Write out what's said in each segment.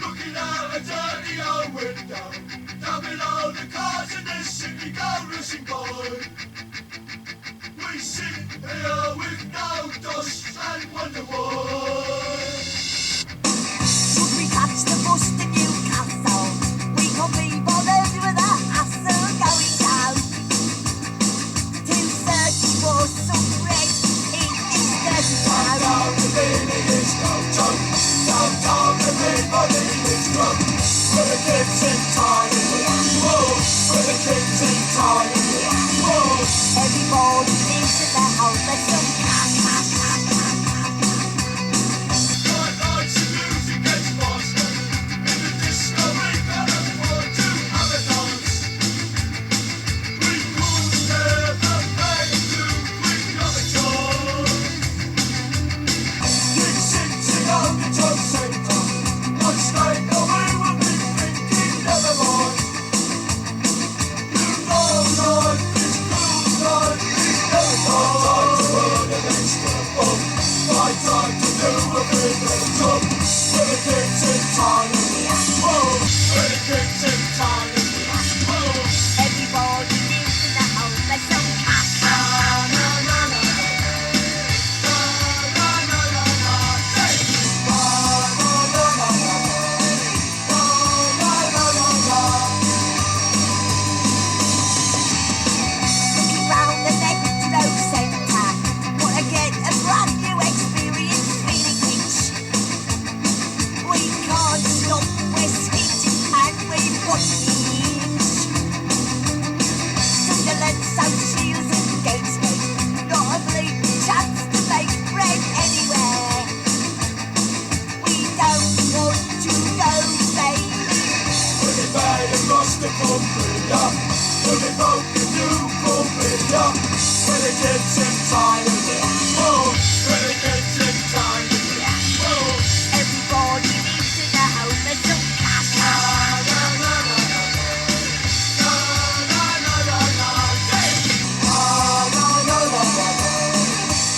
Looking out a dirty old window, down below the cars in this city go rushing by. We sit here with no dust and wonder why. Should we catch the bus to Newcastle? We could be bothered with a hassle going down to search for some rest in this dirty town. Down the Billy is no joke. Down the everybody is drunk. Where the kids in time, whoa. Where the kids in time, whoa. Everybody needs in the house, there's some Night lights and music gets faster. In the disco we got a want to have a dance. We could never pay to bring up a joy. We sitting on the drum center. Much later we will be thinking never mind. You know life is good, life is never time to earn an extra bump. My time to do a bit of a job. Where the kids in time, whoa. Where the kids in time, whoa. everybody needs in the house, there's some cash. Na na na na, na na na na na, say. Na na na na na, na na na na na. Looking round the metro centre, wanna get a brand new experience feeling rich. We can't stop, we're skint and we've got the itch. Sunderland, South Shields and Gateshead, not a bleeding chance to make bread anywhere. We don't want to go, baby. When they bad across the Cumbria, when they broke the new Cumbria, when the kids in time, whoa. When the kids in time, whoa. Everybody needs in the house, there's some cash. Na na na na na, na na na na na, say. Na na na na na,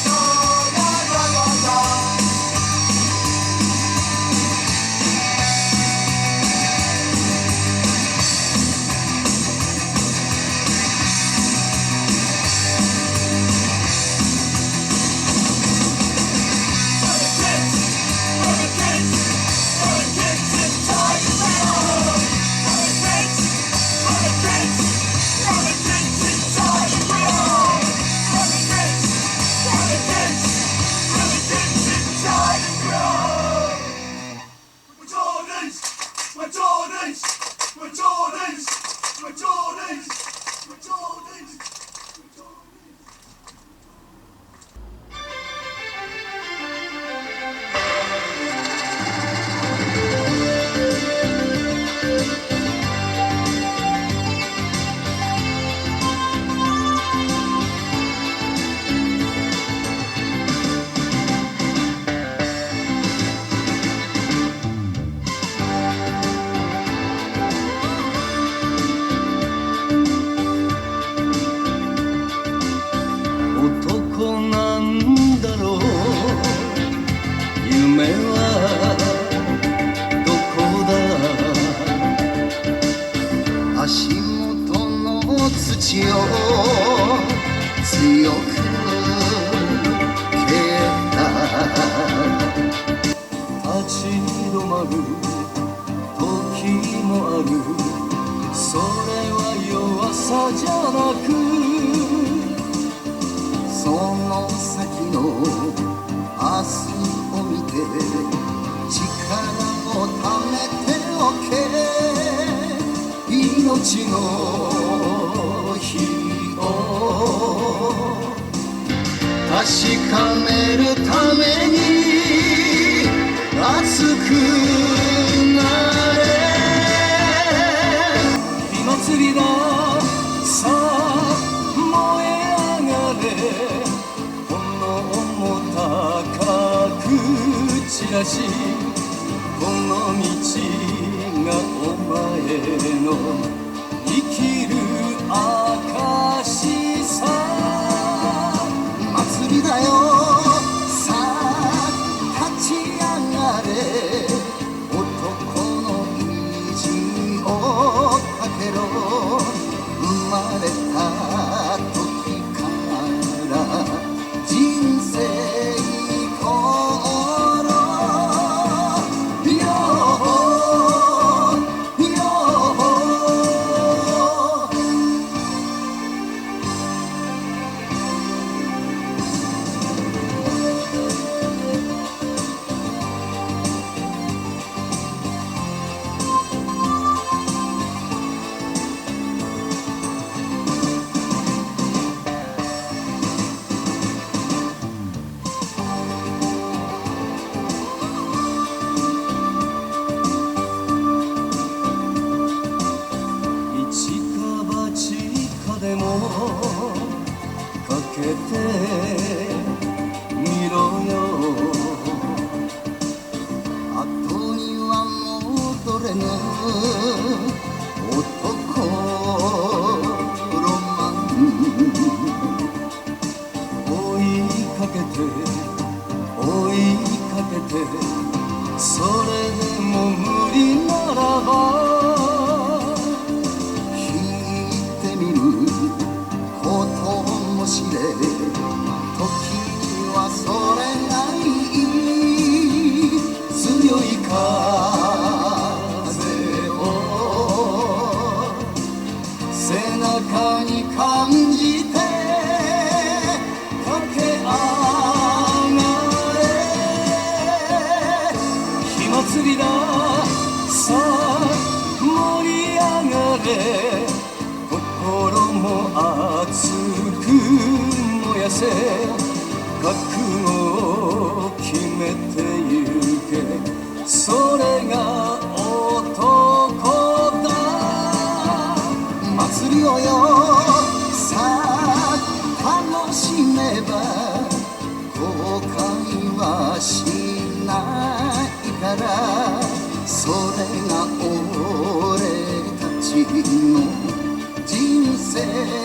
na na na na na.男なんだろう、夢はどこだ。足元の土を強く蹴った立ち止まる時もある。それは弱さじゃなく、その先の明日を見て力をためておけ。命の火を確かめるために熱くなれ。火祭りださあ燃え上がれ。炎も高く散らし、この道がお前の生きる証さ。祭りだよさあ立ち上がれ。かけてそれでも無理ならば弾いてみることも知れ時にはそれがいい強い風を背中に感じて駆け上がれ火祭りださあ盛り上がれ心も熱く燃やせ覚悟を決めてゆけそれが男だ祭りをよさあ楽しめば後悔はしないからそれが俺たちの人生